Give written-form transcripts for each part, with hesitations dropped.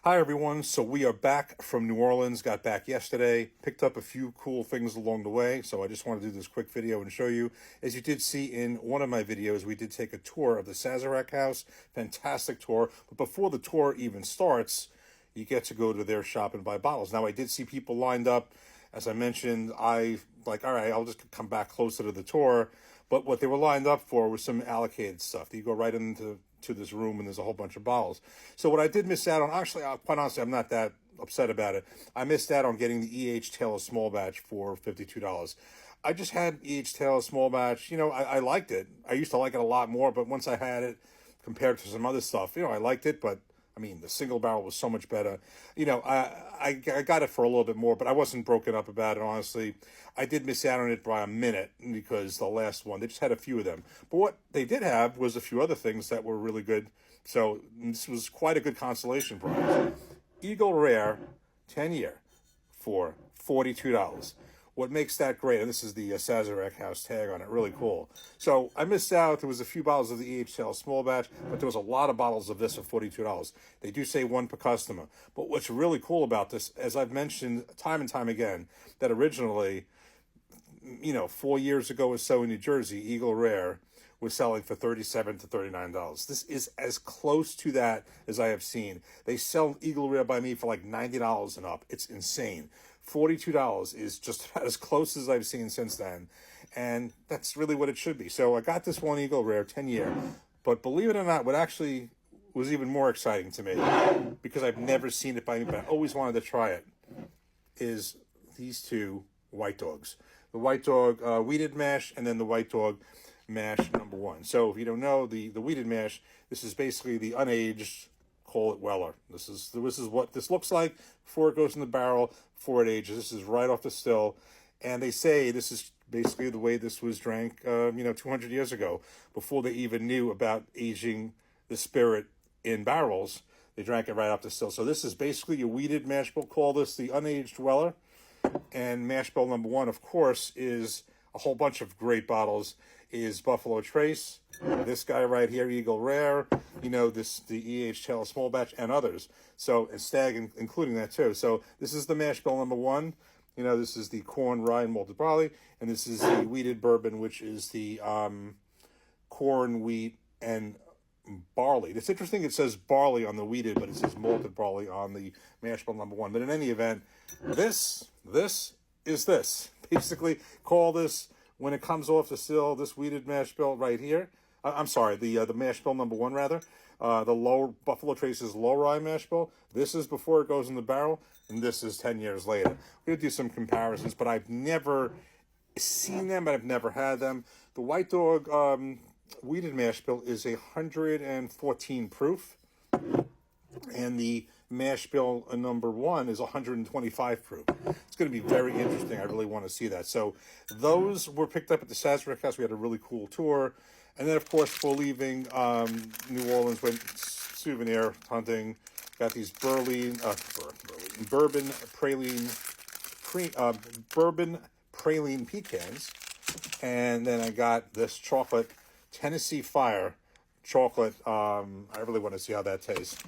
Hi, everyone. So we are back from New Orleans, got back yesterday, picked up a few cool things along the way. So I just want to do this quick video and show you. As you did see in one of my videos, we did take a tour of the Sazerac house. Fantastic tour. But before the tour even starts, you get to go to their shop and buy bottles. Now, I did see people lined up. As I mentioned, all right, I'll just come back closer to the tour. But what they were lined up for was some allocated stuff. You go right into this room and there's a whole bunch of bottles. So what I did miss out on, actually, quite honestly, I'm not that upset about it. I missed out on getting the E.H. Taylor small batch for $52. I just had E.H. Taylor small batch. I liked it. I used to like it a lot more, but once I had it compared to some other stuff, I liked it, but I mean, the single barrel was so much better. I got it for a little bit more, but I wasn't broken up about it, honestly. I did miss out on it by a minute because the last one, they just had a few of them. But what they did have was a few other things that were really good. So this was quite a good consolation prize. Eagle Rare 10-year for $42. What makes that great, and this is the Sazerac house tag on it, really cool. So I missed out. There was a few bottles of the EHL small batch, but there was a lot of bottles of this for $42. They do say one per customer. But what's really cool about this, as I've mentioned time and time again, that originally, 4 years ago or so in New Jersey, Eagle Rare was selling for $37 to $39. This is as close to that as I have seen. They sell Eagle Rare by me for like $90 and up. It's insane. $42 is just about as close as I've seen since then. And that's really what it should be. So I got this one Eagle Rare 10-year. But believe it or not, what actually was even more exciting to me, because I've never seen it by me, but I always wanted to try it, is these two White Dogs. The White Dog Wheated Mash, and then the White Dog Mash number 1. So if you don't know, the Wheated Mash, this is basically the unaged, call it Weller. This is what this looks like before it goes in the barrel, before it ages. This is right off the still. And they say this is basically the way this was drank, 200 years ago, before they even knew about aging the spirit in barrels. They drank it right off the still. So this is basically your wheated mash bill. Call this the unaged Weller. And mash bill number 1, of course, is a whole bunch of great bottles. Is Buffalo Trace, this guy right here, Eagle Rare, the E.H. Taylor small batch, and others. So, and Stag including that too. So this is the mash bill number 1. This is the corn, rye, and malted barley. And this is the wheated bourbon, which is the corn, wheat, and barley. It's interesting, it says barley on the wheated, but it says malted barley on the mash bill number 1. But in any event, this is this. Basically, call this, when it comes off the still, this wheated mash bill right here. I'm sorry, the mash bill number 1, rather. The low Buffalo Trace's low rye mash bill. This is before it goes in the barrel, and this is 10 years later. We're going to do some comparisons, but I've never seen them, but I've never had them. The White Dog Wheated mash bill is 114 proof. And the mash bill number 1 is 125 proof. It's going to be very interesting. I really want to see that. So those were picked up at the Sazerac house. We had a really cool tour. And then, of course, before leaving New Orleans, went souvenir hunting. Got these bourbon praline pecans. And then I got this chocolate Tennessee Fire chocolate. I really want to see how that tastes.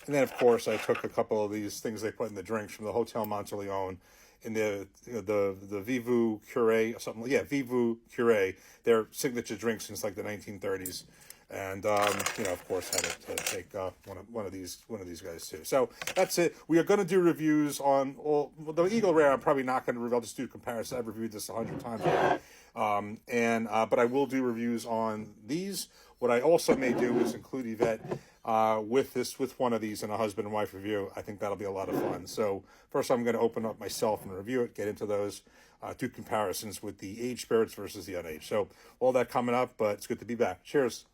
And then, of course, I took a couple of these things they put in the drinks from the Hotel Monteleone in the Vivu Cure or something. Yeah, Vivu Cure. Their signature drink since like the 1930s. And of course, had to take one of these guys too. So that's it. We are going to do reviews on all the Eagle Rare. I'm probably not going to review. I'll just do a comparison. I've reviewed this 100 times already. But I will do reviews on these. What I also may do is include Yvette with one of these in a husband and wife review. I think that'll be a lot of fun. So first, I'm going to open up myself and review it. Get into those, do comparisons with the aged spirits versus the unaged. So all that coming up. But it's good to be back. Cheers.